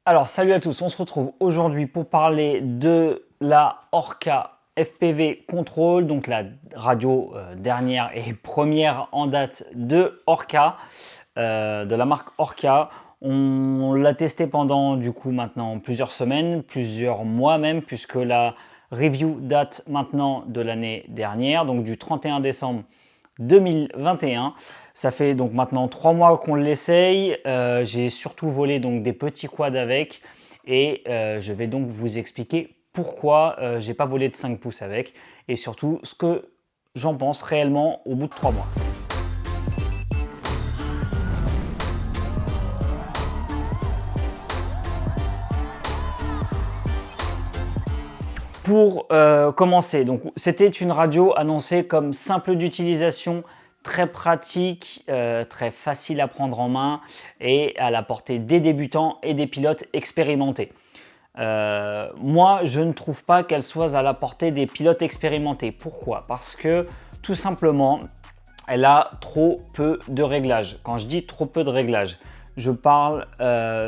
Alors salut à tous, on se retrouve aujourd'hui pour parler de la Orca FPV Control, donc la radio dernière et première en date de Orca, de la marque Orca. On l'a testé pendant du coup maintenant plusieurs semaines, plusieurs mois même, puisque la review date maintenant de l'année dernière, donc du 31 décembre 2021. Ça fait donc maintenant 3 mois qu'on l'essaye. J'ai surtout volé donc des petits quads avec et je vais donc vous expliquer pourquoi j'ai pas volé de 5 pouces avec et surtout ce que j'en pense réellement au bout de 3 mois. Pour commencer, donc c'était une radio annoncée comme simple d'utilisation, très pratique, très facile à prendre en main et à la portée des débutants et des pilotes expérimentés. Moi, je ne trouve pas qu'elle soit à la portée des pilotes expérimentés. Pourquoi? Parce que tout simplement, elle a trop peu de réglages. Quand je dis trop peu de réglages, je parle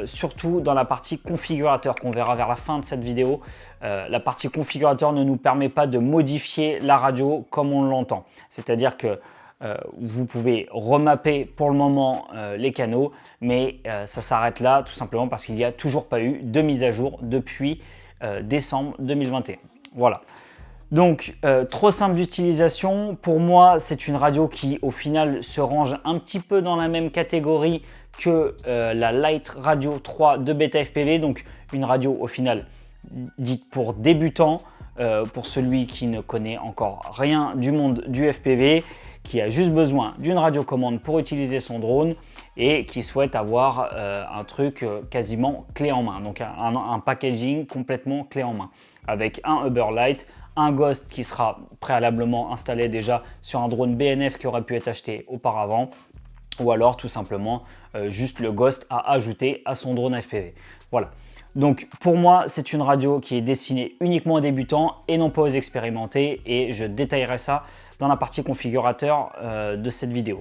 surtout dans la partie configurateur qu'on verra vers la fin de cette vidéo. La partie configurateur ne nous permet pas de modifier la radio comme on l'entend. C'est-à-dire que vous pouvez remapper pour le moment les canaux, mais ça s'arrête là tout simplement parce qu'il n'y a toujours pas eu de mise à jour depuis décembre 2021. Voilà. Donc, trop simple d'utilisation. Pour moi, c'est une radio qui, au final, se range un petit peu dans la même catégorie que la Light Radio 3 de Beta FPV. Donc, une radio, au final, dite pour débutants, pour celui qui ne connaît encore rien du monde du FPV, qui a juste besoin d'une radiocommande pour utiliser son drone et qui souhaite avoir un truc quasiment clé en main. Donc, un packaging complètement clé en main avec un Uber Lite, un Ghost qui sera préalablement installé déjà sur un drone BNF qui aurait pu être acheté auparavant, ou alors tout simplement juste le Ghost à ajouter à son drone FPV. Voilà. Donc pour moi, c'est une radio qui est destinée uniquement aux débutants et non pas aux expérimentés, et je détaillerai ça dans la partie configurateur de cette vidéo.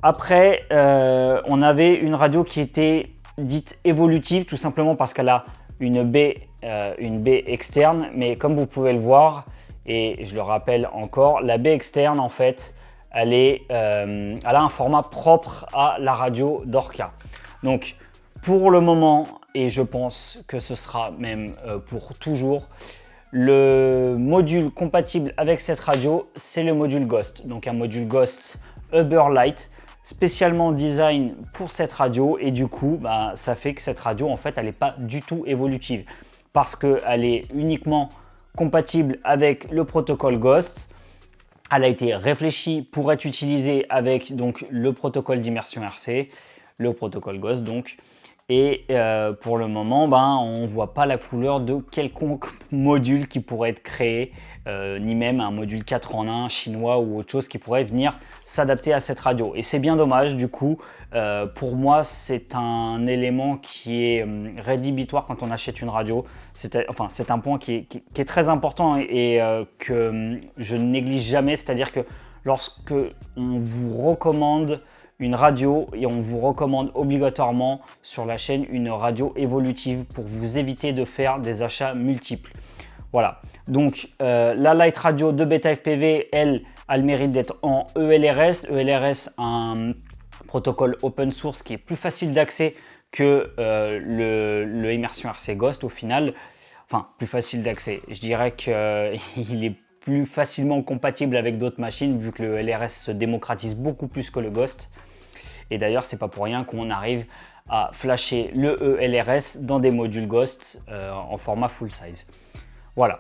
Après, on avait une radio qui était dite évolutive, tout simplement parce qu'elle a une baie externe, mais comme vous pouvez le voir, et je le rappelle encore, la baie externe en fait, elle a un format propre à la radio d'Orca. Donc pour le moment, et je pense que ce sera même pour toujours, le module compatible avec cette radio, c'est le module Ghost. Donc un module Ghost Uber Lite, spécialement design pour cette radio, et du coup ça fait que cette radio en fait elle n'est pas du tout évolutive parce qu'elle est uniquement compatible avec le protocole Ghost. Elle a été réfléchie pour être utilisée avec donc le protocole d'immersion RC, le protocole Ghost donc. Et pour le moment, on ne voit pas la couleur de quelconque module qui pourrait être créé, ni même un module 4 en 1 chinois ou autre chose qui pourrait venir s'adapter à cette radio. Et c'est bien dommage du coup. Pour moi, c'est un élément qui est rédhibitoire quand on achète une radio. C'est un point qui est très important et que je ne néglige jamais. C'est-à-dire que lorsque on vous recommande une radio, et on vous recommande obligatoirement sur la chaîne une radio évolutive pour vous éviter de faire des achats multiples. Voilà, donc la Light Radio de Beta FPV, elle a le mérite d'être en ELRS. ELRS, un protocole open source qui est plus facile d'accès que le Immersion RC Ghost au final. Enfin, plus facile d'accès, je dirais qu'il est plus facilement compatible avec d'autres machines vu que le LRS se démocratise beaucoup plus que le Ghost. Et d'ailleurs, c'est pas pour rien qu'on arrive à flasher le ELRS dans des modules Ghost en format full size. Voilà.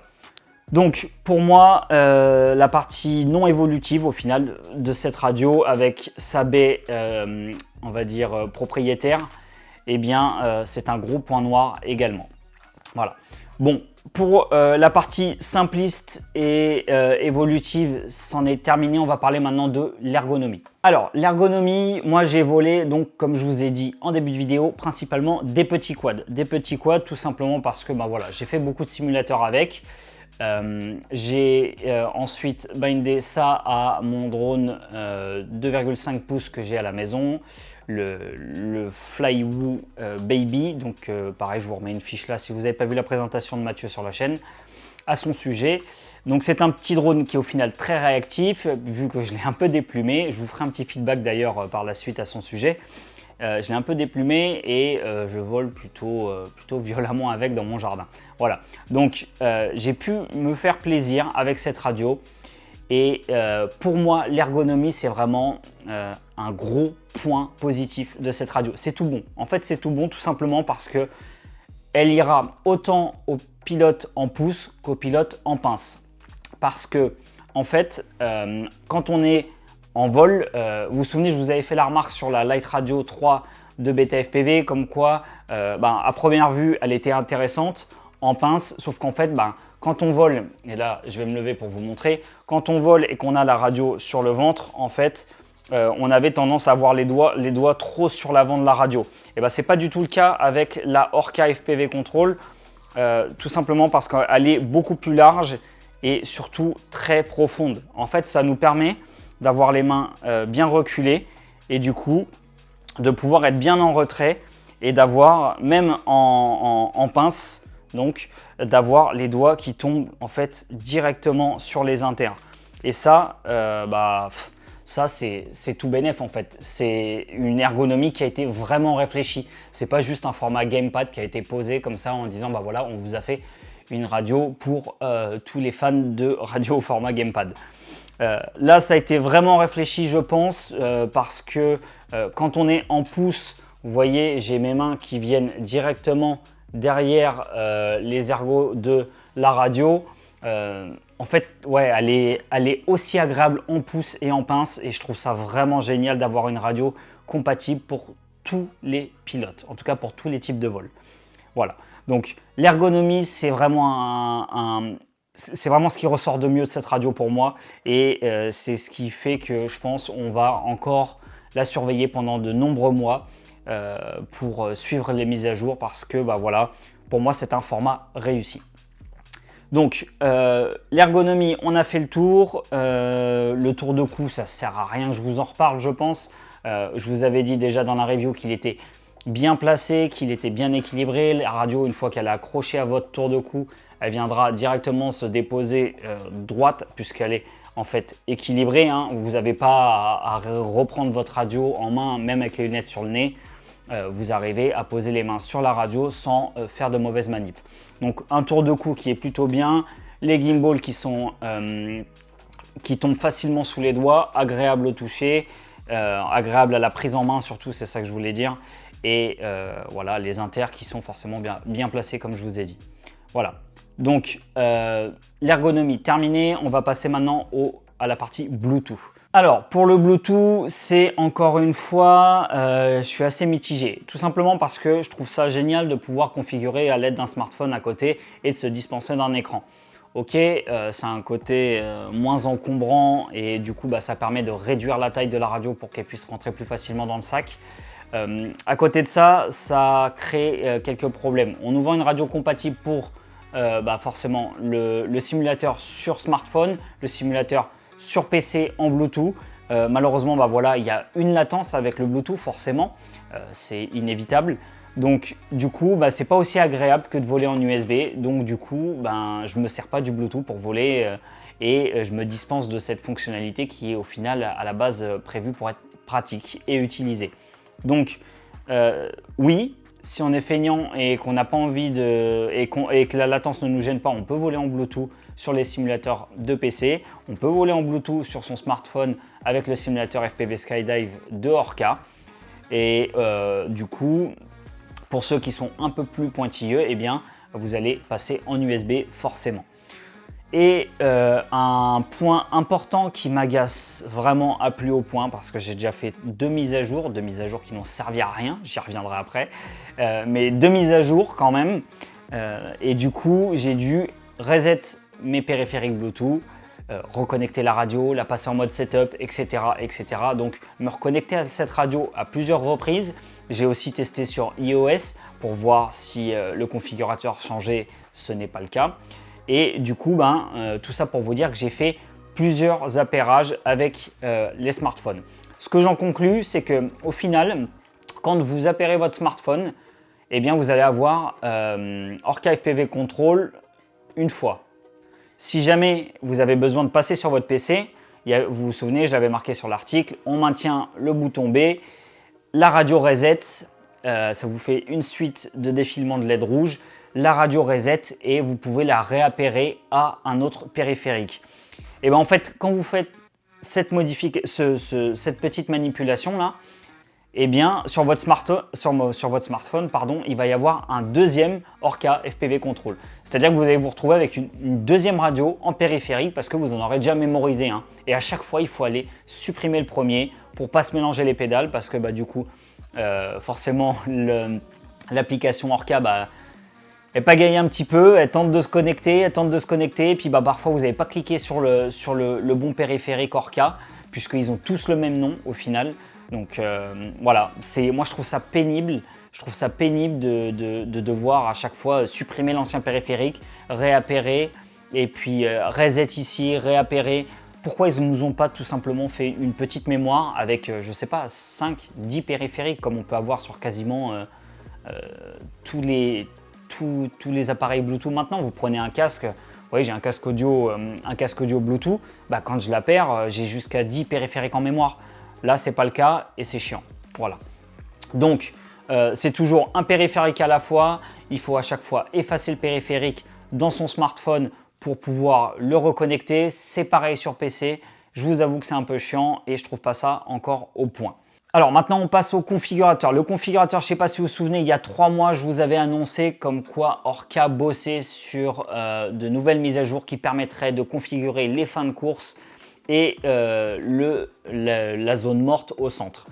Donc pour moi, la partie non évolutive au final de cette radio avec sa baie, on va dire propriétaire, eh bien c'est un gros point noir également. Voilà. Bon, pour la partie simpliste et évolutive, c'en est terminé. On va parler maintenant de l'ergonomie. Alors, l'ergonomie, moi j'ai volé, donc comme je vous ai dit en début de vidéo, principalement des petits quads. Des petits quads tout simplement parce que voilà, j'ai fait beaucoup de simulateurs avec. J'ai ensuite bindé ça à mon drone 2,5 pouces que j'ai à la maison. le Flywoo Baby. Donc pareil, je vous remets une fiche là si vous n'avez pas vu la présentation de Mathieu sur la chaîne à son sujet. Donc c'est un petit drone qui est au final très réactif, vu que je l'ai un peu déplumé. Je vous ferai un petit feedback d'ailleurs par la suite à son sujet. Je l'ai un peu déplumé et je vole plutôt violemment avec dans mon jardin. Voilà, donc j'ai pu me faire plaisir avec cette radio. Et pour moi, l'ergonomie, c'est vraiment un gros point positif de cette radio. C'est tout bon. En fait, c'est tout bon tout simplement parce que elle ira autant au pilote en pouce qu'au pilote en pince. Parce que, en fait, quand on est en vol, vous vous souvenez, je vous avais fait la remarque sur la Light Radio 3 de Beta FPV, comme quoi, à première vue, elle était intéressante en pince, sauf qu'en fait, quand on vole, et là, je vais me lever pour vous montrer, quand on vole et qu'on a la radio sur le ventre, en fait, on avait tendance à avoir les doigts trop sur l'avant de la radio. Et c'est pas du tout le cas avec la Orca FPV Control, tout simplement parce qu'elle est beaucoup plus large et surtout très profonde. En fait, ça nous permet d'avoir les mains bien reculées et du coup de pouvoir être bien en retrait et d'avoir, même en pince, donc d'avoir les doigts qui tombent en fait directement sur les inters. Et ça, ça c'est tout bénef en fait. C'est une ergonomie qui a été vraiment réfléchie. C'est pas juste un format gamepad qui a été posé comme ça en disant voilà, on vous a fait une radio pour tous les fans de radio au format gamepad. Là, ça a été vraiment réfléchi, je pense, parce que quand on est en pouce, vous voyez, j'ai mes mains qui viennent directement derrière les ergots de la radio. En fait, ouais, elle est aussi agréable en pouce et en pince et je trouve ça vraiment génial d'avoir une radio compatible pour tous les pilotes, en tout cas pour tous les types de vol. Voilà, donc l'ergonomie, c'est vraiment c'est vraiment ce qui ressort de mieux de cette radio pour moi et c'est ce qui fait que je pense on va encore la surveiller pendant de nombreux mois pour suivre les mises à jour parce que voilà, pour moi c'est un format réussi. Donc l'ergonomie, on a fait le tour. Le tour de cou, ça sert à rien que je vous en reparle, je pense. Je vous avais dit déjà dans la review qu'il était bien placé, qu'il était bien équilibré. La radio, une fois qu'elle est accrochée à votre tour de cou, elle viendra directement se déposer droite puisqu'elle est en fait équilibrée. Vous n'avez pas à reprendre votre radio en main, même avec les lunettes sur le nez. Vous arrivez à poser les mains sur la radio sans faire de mauvaises manips. Donc un tour de cou qui est plutôt bien, les gimbals qui tombent facilement sous les doigts, agréable au toucher, agréable à la prise en main surtout, c'est ça que je voulais dire. Et voilà, les inters qui sont forcément bien placés comme je vous ai dit. Voilà, donc l'ergonomie terminée, on va passer maintenant à la partie Bluetooth. Alors pour le Bluetooth, c'est encore une fois, je suis assez mitigé. Tout simplement parce que je trouve ça génial de pouvoir configurer à l'aide d'un smartphone à côté et de se dispenser d'un écran. Ok, c'est un côté moins encombrant et du coup ça permet de réduire la taille de la radio pour qu'elle puisse rentrer plus facilement dans le sac. À côté de ça, ça crée quelques problèmes. On nous vend une radio compatible pour forcément le simulateur sur smartphone, le simulateur sur PC en Bluetooth. Malheureusement, voilà, il y a une latence avec le Bluetooth, forcément, c'est inévitable. Donc, du coup, c'est pas aussi agréable que de voler en USB. Donc, du coup, je me sers pas du Bluetooth pour voler et je me dispense de cette fonctionnalité qui est au final à la base prévue pour être pratique et utilisée. Donc, oui, si on est feignant et qu'on n'a pas envie et que la latence ne nous gêne pas, on peut voler en Bluetooth sur les simulateurs de PC. On peut voler en Bluetooth sur son smartphone avec le simulateur FPV Skydive de Orca. Et du coup, pour ceux qui sont un peu plus pointilleux, vous allez passer en USB forcément. Et un point important qui m'agace vraiment à plus haut point, parce que j'ai déjà fait deux mises à jour qui n'ont servi à rien, j'y reviendrai après, mais deux mises à jour quand même. Et du coup, j'ai dû reset mes périphériques Bluetooth, reconnecter la radio, la passer en mode setup, etc., etc. Donc, me reconnecter à cette radio à plusieurs reprises. J'ai aussi testé sur iOS pour voir si le configurateur changeait, ce n'est pas le cas. Et du coup, tout ça pour vous dire que j'ai fait plusieurs appairages avec les smartphones. Ce que j'en conclus, c'est qu'au final, quand vous appairez votre smartphone, eh bien, vous allez avoir Orca FPV Control une fois. Si jamais vous avez besoin de passer sur votre PC, vous vous souvenez, je l'avais marqué sur l'article, on maintient le bouton B, la radio reset, ça vous fait une suite de défilements de LED rouge, la radio reset et vous pouvez la réappairer à un autre périphérique. Et bien en fait, quand vous faites cette petite manipulation là, eh bien sur votre smartphone, pardon, il va y avoir un deuxième Orca FPV Control. C'est-à-dire que vous allez vous retrouver avec une deuxième radio en périphérique parce que vous en aurez déjà mémorisé un. Et à chaque fois, il faut aller supprimer le premier pour pas se mélanger les pédales parce que du coup, forcément, l'application Orca, elle pagaille un petit peu, elle tente de se connecter, et puis parfois vous n'avez pas cliqué sur le bon périphérique Orca, puisqu'ils ont tous le même nom au final. Donc voilà, moi je trouve ça pénible. Je trouve ça pénible de devoir à chaque fois supprimer l'ancien périphérique, réappairer, et puis reset ici, réappairer. Pourquoi ils ne nous ont pas tout simplement fait une petite mémoire avec, je sais pas, 5, 10 périphériques comme on peut avoir sur quasiment tous les appareils Bluetooth maintenant. Vous prenez un casque, vous voyez, j'ai un casque audio Bluetooth, quand je l'appaire, j'ai jusqu'à 10 périphériques en mémoire. Là, c'est pas le cas et c'est chiant. Voilà. Donc, c'est toujours un périphérique à la fois. Il faut à chaque fois effacer le périphérique dans son smartphone pour pouvoir le reconnecter. C'est pareil sur PC. Je vous avoue que c'est un peu chiant et je trouve pas ça encore au point. Alors maintenant, on passe au configurateur. Le configurateur, je ne sais pas si vous vous souvenez, il y a 3 mois, je vous avais annoncé comme quoi Orca bossait sur de nouvelles mises à jour qui permettraient de configurer les fins de course et la zone morte au centre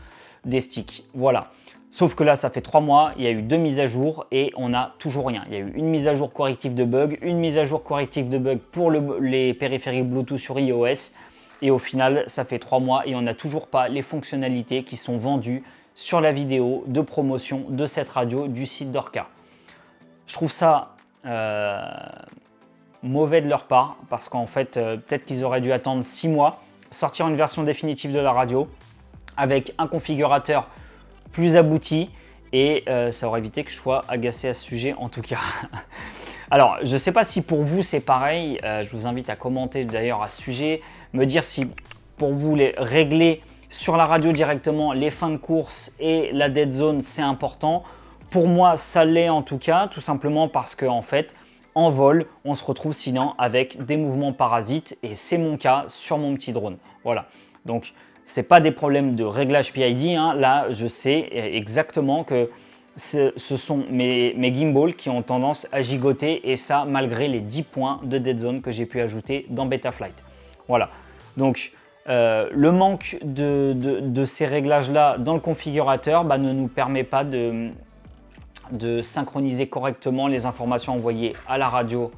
des sticks. Voilà. Sauf que là, ça fait 3 mois, il y a eu 2 mises à jour et on n'a toujours rien. Il y a eu une mise à jour corrective de bug, une mise à jour corrective de bug pour les périphériques Bluetooth sur iOS. Et au final, ça fait 3 mois et on n'a toujours pas les fonctionnalités qui sont vendues sur la vidéo de promotion de cette radio du site d'Orca. Je trouve ça mauvais de leur part parce qu'en fait, peut-être qu'ils auraient dû attendre 6 mois, sortir une version définitive de la radio avec un configurateur plus abouti et ça aurait évité que je sois agacé à ce sujet en tout cas. Alors, je ne sais pas si pour vous c'est pareil, je vous invite à commenter d'ailleurs à ce sujet, me dire si pour vous les régler sur la radio directement les fins de course et la dead zone c'est important. Pour moi ça l'est en tout cas, tout simplement parce que en fait en vol on se retrouve sinon avec des mouvements parasites et c'est mon cas sur mon petit drone. Voilà, donc ce n'est pas des problèmes de réglage PID, hein. Là je sais exactement que ce sont mes gimbals qui ont tendance à gigoter et ça malgré les 10 points de dead zone que j'ai pu ajouter dans Betaflight. Voilà, donc le manque de ces réglages-là dans le configurateur ne nous permet pas de synchroniser correctement les informations envoyées à la radio,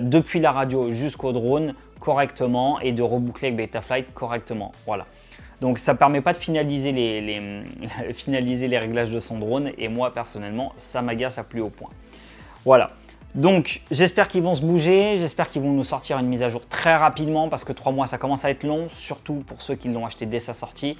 depuis la radio jusqu'au drone correctement et de reboucler avec Betaflight correctement. Voilà. Donc ça ne permet pas de finaliser les réglages de son drone et moi personnellement ça m'agace à plus haut point. Voilà, donc j'espère qu'ils vont se bouger, j'espère qu'ils vont nous sortir une mise à jour très rapidement parce que 3 mois ça commence à être long, surtout pour ceux qui l'ont acheté dès sa sortie.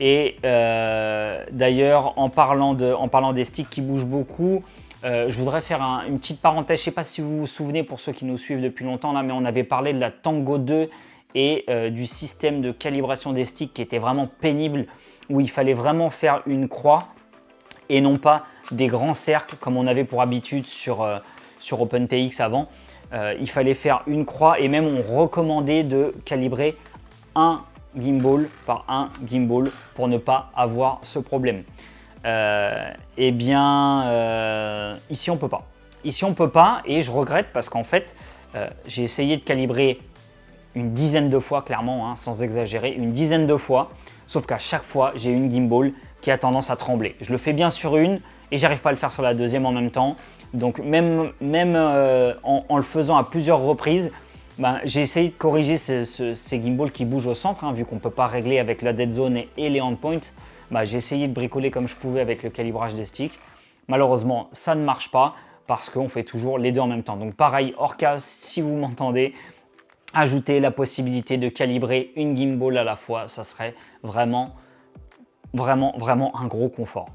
Et d'ailleurs en parlant des sticks qui bougent beaucoup, je voudrais faire une petite parenthèse, je ne sais pas si vous vous souvenez pour ceux qui nous suivent depuis longtemps là, mais on avait parlé de la Tango 2 et du système de calibration des sticks qui était vraiment pénible, où il fallait vraiment faire une croix et non pas des grands cercles comme on avait pour habitude sur OpenTX avant. Il fallait faire une croix et même on recommandait de calibrer un gimbal par un gimbal pour ne pas avoir ce problème. Eh bien, ici on peut pas. Ici on peut pas et je regrette parce qu'en fait, j'ai essayé de calibrer une dizaine de fois, clairement, hein, sans exagérer, une dizaine de fois, sauf qu'à chaque fois, j'ai une gimbal qui a tendance à trembler. Je le fais bien sur une et j'arrive pas à le faire sur la deuxième en même temps. Donc même en le faisant à plusieurs reprises, j'ai essayé de corriger ces gimbals qui bougent au centre, hein, vu qu'on ne peut pas régler avec la dead zone et les endpoints. J'ai essayé de bricoler comme je pouvais avec le calibrage des sticks. Malheureusement, ça ne marche pas parce qu'on fait toujours les deux en même temps. Donc pareil, Orca, si vous m'entendez, ajouter la possibilité de calibrer une gimbal à la fois. Ça serait vraiment un gros confort.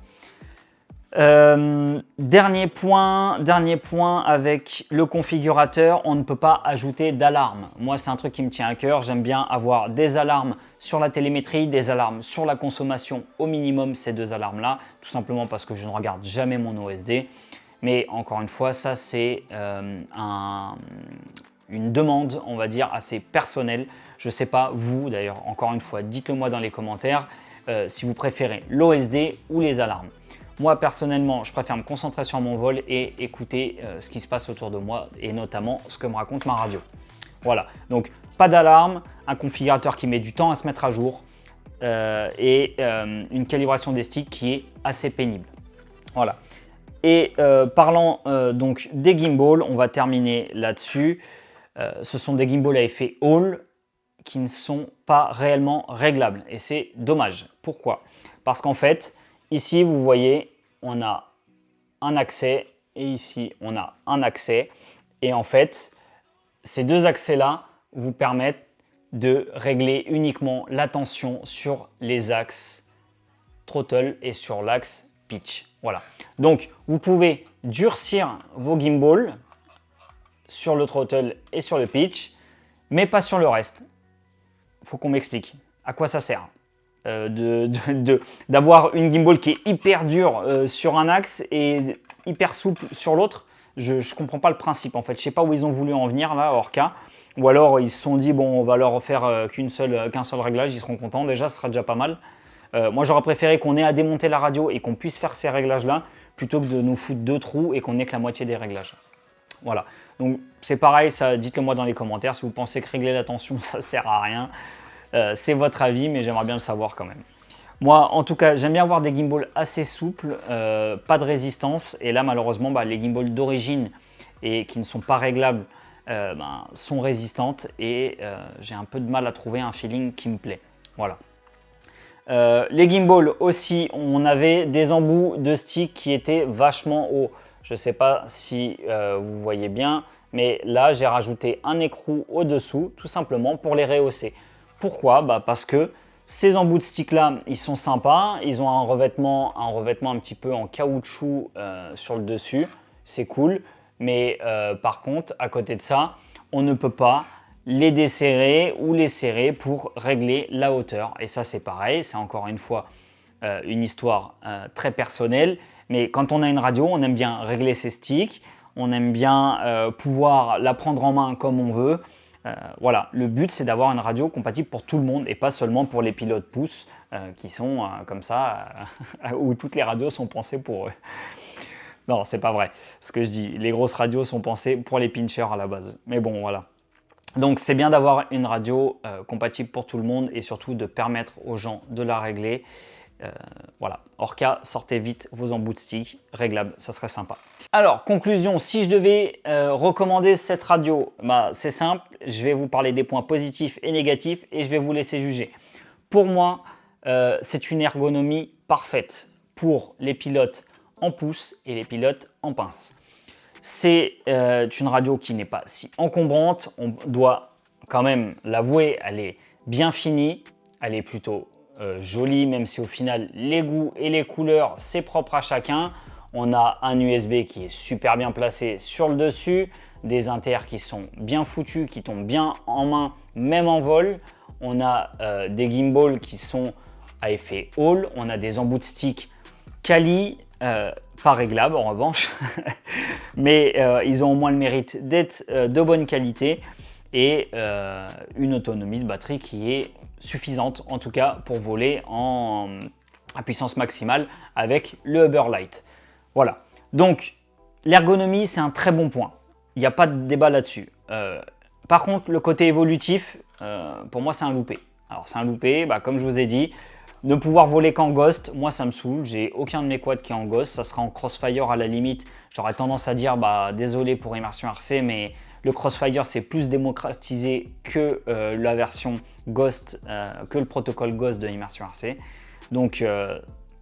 Dernier point avec le configurateur, on ne peut pas ajouter d'alarme. Moi, c'est un truc qui me tient à cœur. J'aime bien avoir des alarmes sur la télémétrie, des alarmes sur la consommation, au minimum ces deux alarmes-là, tout simplement parce que je ne regarde jamais mon OSD. Mais encore une fois, ça c'est une demande, on va dire, assez personnelle. Je ne sais pas, vous d'ailleurs, encore une fois, dites-le moi dans les commentaires si vous préférez l'OSD ou les alarmes. Moi, personnellement, je préfère me concentrer sur mon vol et écouter ce qui se passe autour de moi et notamment ce que me raconte ma radio. Voilà, donc pas d'alarme, un configurateur qui met du temps à se mettre à jour et une calibration des sticks qui est assez pénible. Voilà. Et parlant donc des gimbals, on va terminer là-dessus. Ce sont des gimbals à effet Hall qui ne sont pas réellement réglables et c'est dommage. Pourquoi? Parce qu'en fait, ici vous voyez, on a un accès et ici on a un accès et en fait, ces deux accès-là vous permettent de régler uniquement la tension sur les axes throttle et sur l'axe pitch. Voilà. Donc, vous pouvez durcir vos gimbals sur le throttle et sur le pitch, mais pas sur le reste. Il faut qu'on m'explique à quoi ça sert d'avoir une gimbal qui est hyper dure sur un axe et hyper souple sur l'autre. Je ne comprends pas le principe en fait. Je ne sais pas où ils ont voulu en venir là, Orca. Ou alors ils se sont dit, bon, on va leur faire qu'un seul réglage, ils seront contents. Déjà, ce sera déjà pas mal. Moi, j'aurais préféré qu'on ait à démonter la radio et qu'on puisse faire ces réglages-là plutôt que de nous foutre deux trous et qu'on n'ait que la moitié des réglages. Voilà. Donc, c'est pareil, dites-le moi dans les commentaires. Si vous pensez que régler la tension, ça ne sert à rien. C'est votre avis, mais j'aimerais bien le savoir quand même. Moi, en tout cas, j'aime bien avoir des gimbals assez souples, pas de résistance. Et là, malheureusement, les gimbals d'origine et qui ne sont pas réglables sont résistantes et j'ai un peu de mal à trouver un feeling qui me plaît. Voilà. Les gimbals aussi, on avait des embouts de stick qui étaient vachement hauts. Je ne sais pas si vous voyez bien, mais là, j'ai rajouté un écrou au-dessous, tout simplement pour les rehausser. Pourquoi? Parce que ces embouts de stick là, ils sont sympas. Ils ont un revêtement un petit peu en caoutchouc sur le dessus. C'est cool. Mais par contre, à côté de ça, on ne peut pas les desserrer ou les serrer pour régler la hauteur. Et ça, c'est pareil. C'est encore une fois une histoire très personnelle. Mais quand on a une radio, on aime bien régler ses sticks. On aime bien pouvoir la prendre en main comme on veut. Voilà, le but c'est d'avoir une radio compatible pour tout le monde et pas seulement pour les pilotes pouces qui sont comme ça, où toutes les radios sont pensées pour eux. Non, c'est pas vrai ce que je dis. Les grosses radios sont pensées pour les pinchers à la base. Mais bon, voilà. Donc c'est bien d'avoir une radio compatible pour tout le monde et surtout de permettre aux gens de la régler. Voilà, Orca, sortez vite vos embouts de stick réglables, ça serait sympa. Alors, conclusion, si je devais recommander cette radio, c'est simple, je vais vous parler des points positifs et négatifs et je vais vous laisser juger. Pour moi, c'est une ergonomie parfaite pour les pilotes en pouce et les pilotes en pince. C'est une radio qui n'est pas si encombrante, on doit quand même l'avouer, elle est bien finie, elle est plutôt jolie, même si au final les goûts et les couleurs c'est propre à chacun. On a un USB qui est super bien placé sur le dessus, des inters qui sont bien foutus, qui tombent bien en main, même en vol. On a des gimbals qui sont à effet Hall, on a des embouts de stick quali, pas réglables en revanche, mais ils ont au moins le mérite d'être de bonne qualité et une autonomie de batterie qui est suffisante en tout cas pour voler à puissance maximale avec le Uberlight. Voilà, donc l'ergonomie c'est un très bon point, il n'y a pas de débat là-dessus. Par contre le côté évolutif, pour moi c'est un loupé. Alors c'est un loupé, comme je vous ai dit, ne pouvoir voler qu'en Ghost, moi ça me saoule, j'ai aucun de mes quads qui est en Ghost, ça sera en Crossfire à la limite. J'aurais tendance à dire désolé pour Immersion RC, mais le Crossfire c'est plus démocratisé que la version Ghost, que le protocole Ghost de Immersion RC. Donc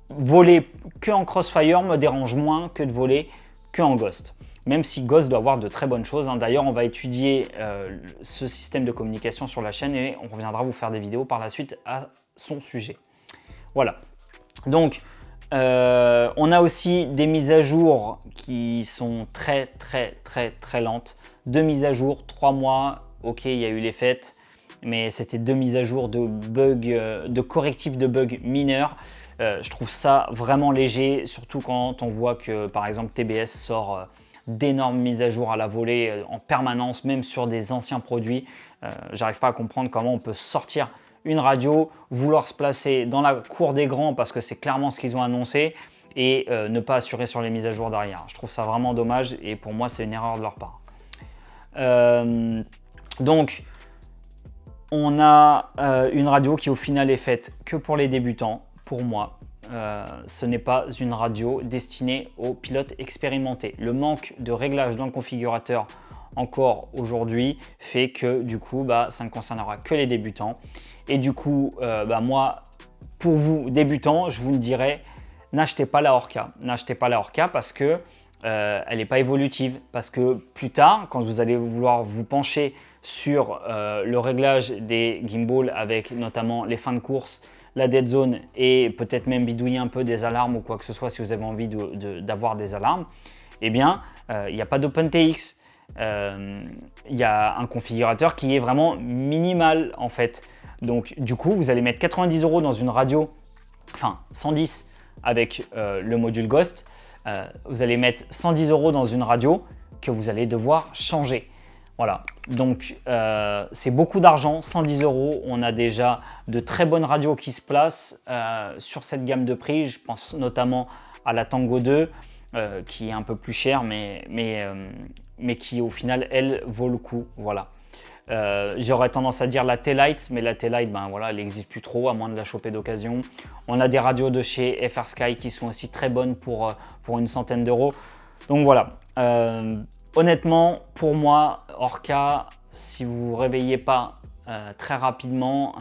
voler que en Crossfire me dérange moins que de voler que en Ghost. même si Ghost doit avoir de très bonnes choses, hein. D'ailleurs, on va étudier ce système de communication sur la chaîne et on reviendra vous faire des vidéos par la suite à son sujet. Voilà. Donc, on a aussi des mises à jour qui sont très lentes. 2 mises à jour, 3 mois. Ok, il y a eu les fêtes, mais c'était 2 mises à jour de bugs, de correctifs de bugs mineurs. Je trouve ça vraiment léger, surtout quand on voit que par exemple TBS sort d'énormes mises à jour à la volée en permanence, même sur des anciens produits. J'arrive pas à comprendre comment on peut sortir une radio, vouloir se placer dans la cour des grands parce que c'est clairement ce qu'ils ont annoncé et ne pas assurer sur les mises à jour derrière. Je trouve ça vraiment dommage et pour moi c'est une erreur de leur part. Donc on a une radio qui au final est faite que pour les débutants. Pour moi, ce n'est pas une radio destinée aux pilotes expérimentés. Le manque de réglage dans le configurateur encore aujourd'hui fait que du coup ça ne concernera que les débutants et du coup moi pour vous débutants je vous le dirais, n'achetez pas la Orca, parce que elle n'est pas évolutive, parce que plus tard quand vous allez vouloir vous pencher sur le réglage des gimbals avec notamment les fins de course, la dead zone et peut-être même bidouiller un peu des alarmes ou quoi que ce soit si vous avez envie d'avoir des alarmes, eh bien il n'y a pas d'OpenTX. Il y a un configurateur qui est vraiment minimal en fait. Donc du coup, vous allez mettre 90 € dans une radio, enfin 110 avec le module Ghost. Vous allez mettre 110 € dans une radio que vous allez devoir changer. Voilà, donc c'est beaucoup d'argent, 110 €. On a déjà de très bonnes radios qui se placent sur cette gamme de prix. Je pense notamment à la Tango 2. Qui est un peu plus cher, mais qui au final, elle, vaut le coup. Voilà. J'aurais tendance à dire la T-Lite, mais la T-Lite, voilà, elle n'existe plus trop, à moins de la choper d'occasion. On a des radios de chez FR Sky qui sont aussi très bonnes pour une centaine d'euros. Donc voilà. Honnêtement, pour moi, Orca, si vous ne vous réveillez pas très rapidement,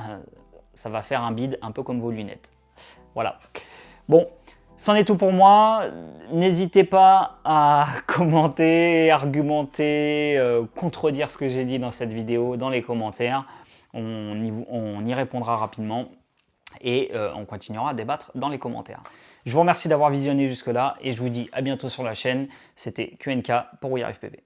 ça va faire un bide un peu comme vos lunettes. Voilà. Bon. C'en est tout pour moi. N'hésitez pas à commenter, argumenter, contredire ce que j'ai dit dans cette vidéo dans les commentaires. On y répondra rapidement et on continuera à débattre dans les commentaires. Je vous remercie d'avoir visionné jusque-là et je vous dis à bientôt sur la chaîne. C'était QNK pour WeAreFPV.